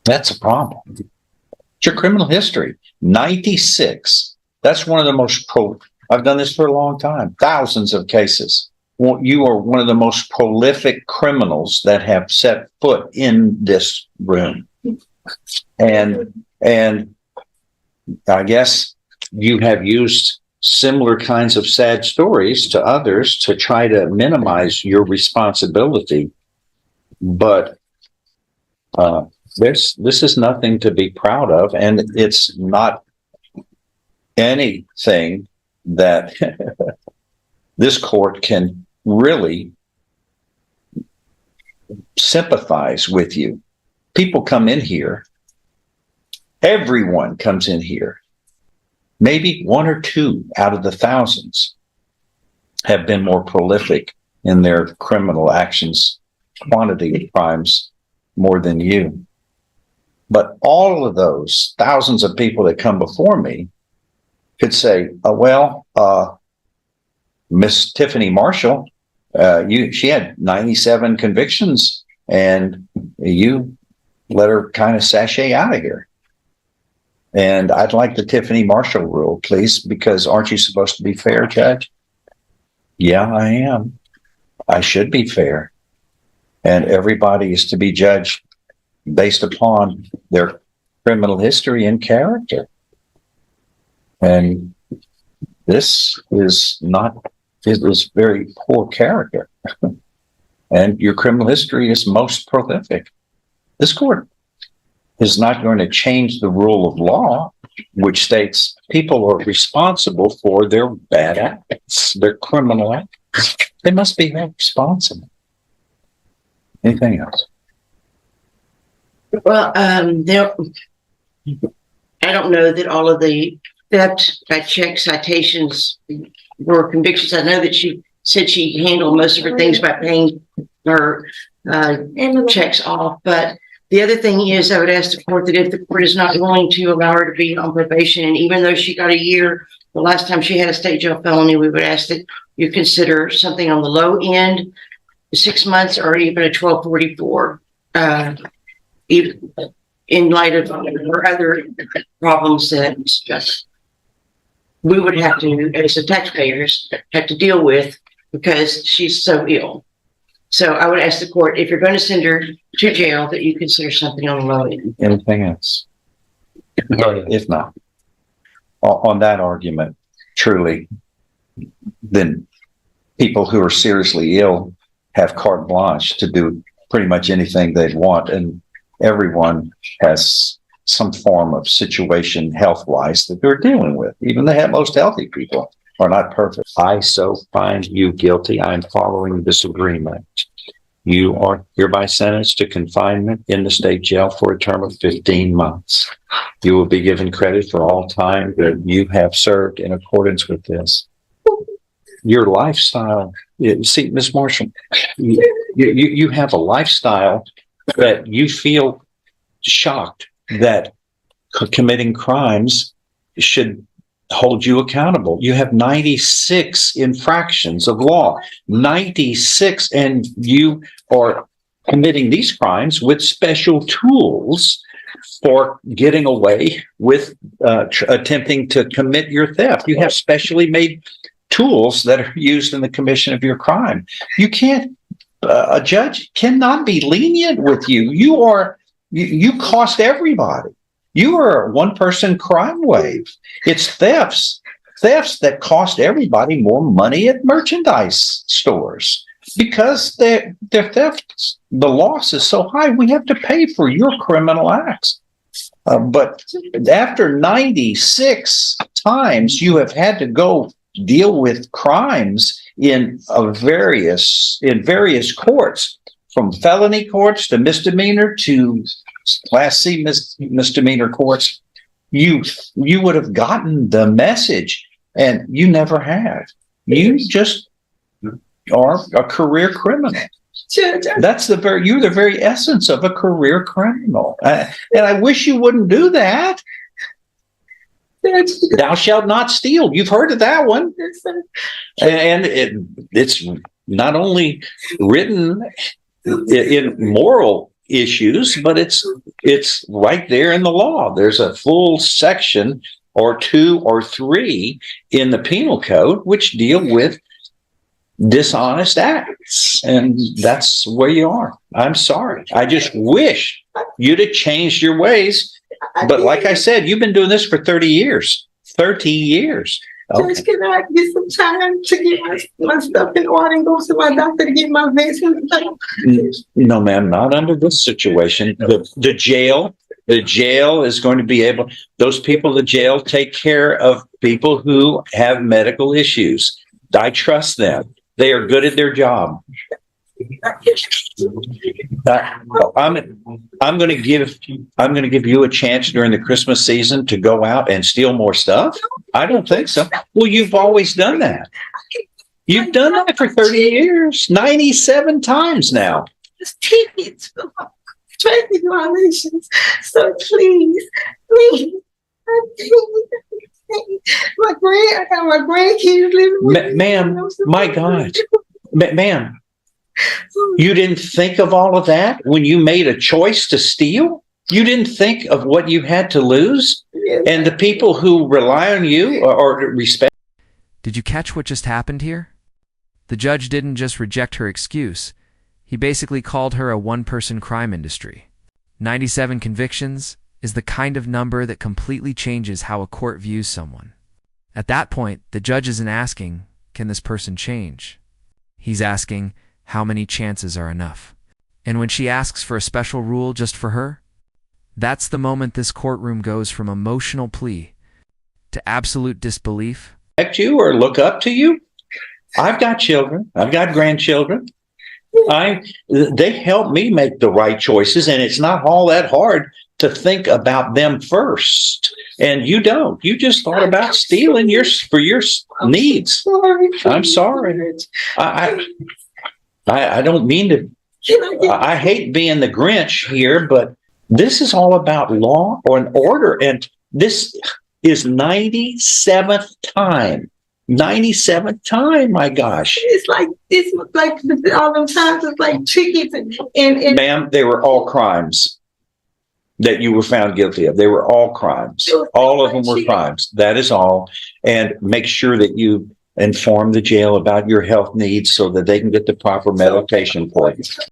That's a problem. It's your criminal history. 96. That's one of the most I've done this for a long time. Thousands of cases. Well, you are one of the most prolific criminals that have set foot in this room. And I guess you have used similar kinds of sad stories to others to try to minimize your responsibility. But this is nothing to be proud of, and it's not anything that this court can really sympathize with you. People come in here, everyone comes in here. Maybe one or two out of the thousands have been more prolific in their criminal actions, quantity of crimes more than you. But all of those thousands of people that come before me could say, Miss Tiffany Marshall, she had 97 convictions, and you let her kind of sashay out of here. And I'd like the Tiffany Marshall rule, please, because aren't you supposed to be fair, Judge? Yeah, I am. I should be fair. And everybody is to be judged based upon their criminal history and character. And this is very poor character. And your criminal history is most prolific. This court is not going to change the rule of law, which states people are responsible for their bad acts, their criminal acts. They must be held responsible. Anything else? Well, I don't know that all of the theft by check citations were convictions. I know that she said she handled most of her things by paying her checks off. But the other thing is, I would ask the court that if the court is not willing to allow her to be on probation, and even though she got a year, the last time she had a state jail felony, we would ask that you consider something on the low end, 6 months, or even a 1244, even in light of her other problems that we would have to, as the taxpayers, have to deal with because she's so ill. So I would ask the court, if you're going to send her to jail, that you consider something on the low end. Anything else? If not, on that argument, truly, then people who are seriously ill have carte blanche to do pretty much anything they want, and everyone has some form of situation health-wise that they're dealing with. Even the most healthy people are not perfect. I so find you guilty. I'm following this agreement. You are hereby sentenced to confinement in the state jail for a term of 15 months. You will be given credit for all time that you have served in accordance with this. Your lifestyle, see, Ms. Marshall, you have a lifestyle that you feel shocked that committing crimes should hold you accountable. You have 96 infractions of law, 96, and you are committing these crimes with special tools for getting away with attempting to commit your theft. You have specially made tools that are used in the commission of your crime. You can't, a judge cannot be lenient with you. You cost everybody. You are a one-person crime wave. It's thefts that cost everybody more money at merchandise stores because their theft, the loss is so high. We have to pay for your criminal acts. But after 96 times you have had to go deal with crimes in various courts, from felony courts to misdemeanor to Class C misdemeanor courts, you would have gotten the message, and you never have. You just are a career criminal. You're the very essence of a career criminal. And I wish you wouldn't do that. Thou shalt not steal. You've heard of that one. And it's not only written in moral issues, but it's right there in the law. There's a full section or 2 or 3 in the penal code which deal with dishonest acts, and that's where you are. I'm sorry. I just wish you'd have changed your ways. But like I said, you've been doing this for 30 years. 30 years. Okay. Judge, can I get some time to get my stuff in order and go to my doctor to get my vaccine? No, ma'am, not under this situation. The jail is going to be able, those people in the jail take care of people who have medical issues. I trust them. They are good at their job. I'm going to give you a chance during the Christmas season to go out and steal more stuff. I don't think so. Well, you've always done that. You've done that for 30 years, 97 times now. Just tickets for traffic violations. So please, I got my grandkids living with me. Ma'am, my God, ma'am. You didn't think of all of that when you made a choice to steal? You didn't think of what you had to lose? Yes. And the people who rely on you or respect. Did you catch what just happened here? The judge didn't just reject her excuse. He basically called her a one-person crime industry. 97 convictions is the kind of number that completely changes how a court views someone. At that point, the judge isn't asking, can this person change? He's asking, how many chances are enough? And when she asks for a special rule just for her, that's the moment this courtroom goes from emotional plea to absolute disbelief. You or look up to you? I've got children. I've got grandchildren. They help me make the right choices, and it's not all that hard to think about them first. And you don't. You just thought about stealing for your needs. I'm sorry. I don't mean to. I hate being the Grinch here, but this is all about law or an order. And this is 97th time. 97th time, my gosh. It's like all them times it's like tickets and ma'am, they were all crimes that you were found guilty of. They were all crimes. All of them were crimes. That is all. And make sure that you inform the jail about your health needs so that they can get the proper medication for you.